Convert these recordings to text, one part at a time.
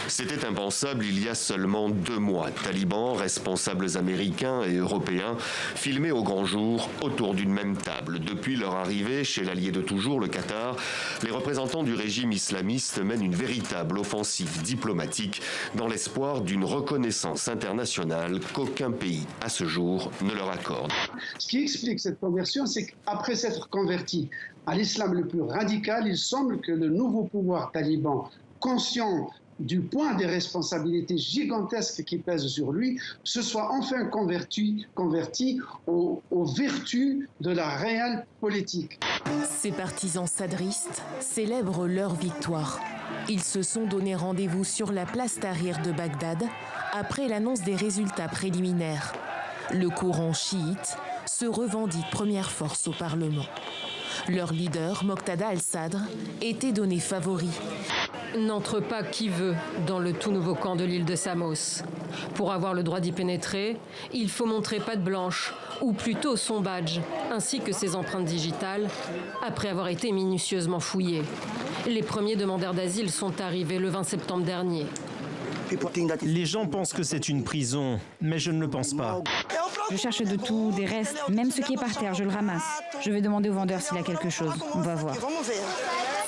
C'était impensable il y a seulement 2 mois. Talibans, responsables américains et européens, filmés au grand jour autour d'une même table. Depuis leur arrivée chez l'allié de toujours, le Qatar, les représentants du régime islamiste mènent une véritable offensive diplomatique dans l'espoir d'une reconnaissance internationale qu'aucun pays, à ce jour, ne leur accorde. Ce qui explique cette conversion, c'est qu'après s'être converti à l'islam le plus radical, il semble que le nouveau pouvoir taliban, conscient du point des responsabilités gigantesques qui pèsent sur lui, se soit enfin converti aux vertus de la réelle politique. Ces partisans sadristes célèbrent leur victoire. Ils se sont donné rendez-vous sur la place Tahrir de Bagdad après l'annonce des résultats préliminaires. Le courant chiite se revendique première force au Parlement. Leur leader, Moqtada al-Sadr, était donné favori. N'entre pas qui veut dans le tout nouveau camp de l'île de Samos. Pour avoir le droit d'y pénétrer, il faut montrer patte blanche, ou plutôt son badge, ainsi que ses empreintes digitales, après avoir été minutieusement fouillées. Les premiers demandeurs d'asile sont arrivés le 20 septembre dernier. Les gens pensent que c'est une prison, mais je ne le pense pas. Je cherche de tout, des restes, même ce qui est par terre, je le ramasse. Je vais demander au vendeur s'il a quelque chose. On va voir.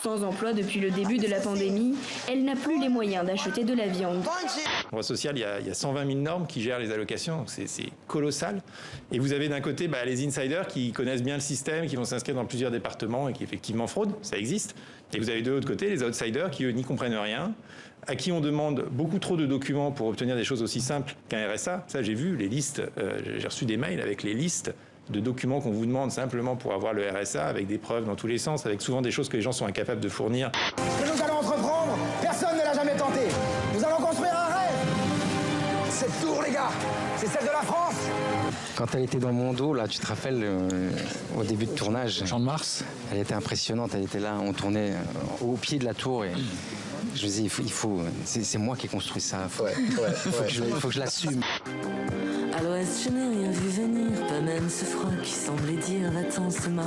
Sans emploi depuis le début de la pandémie, elle n'a plus les moyens d'acheter de la viande. Au droit social, il y a 120 000 normes qui gèrent les allocations, donc c'est colossal. Et vous avez d'un côté les insiders qui connaissent bien le système, qui vont s'inscrire dans plusieurs départements et qui effectivement fraudent, ça existe. Et vous avez de l'autre côté les outsiders qui, eux, n'y comprennent rien, à qui on demande beaucoup trop de documents pour obtenir des choses aussi simples qu'un RSA. Ça, j'ai vu les listes, j'ai reçu des mails avec les listes de documents qu'on vous demande simplement pour avoir le RSA, avec des preuves dans tous les sens, avec souvent des choses que les gens sont incapables de fournir. Ce que nous allons entreprendre, personne ne l'a jamais tenté. Nous allons construire un rêve. Cette tour, les gars, c'est celle de la France. Quand elle était dans mon dos, là, tu te rappelles, au début de tournage, Champ de Mars, elle était impressionnante, elle était là, on tournait au pied de la tour et je me disais, c'est moi qui ai construit ça, il faut que je l'assume. À l'ouest, je n'ai rien vu venir, pas même ce froid qui semblait dire va-t'en, c'est mort.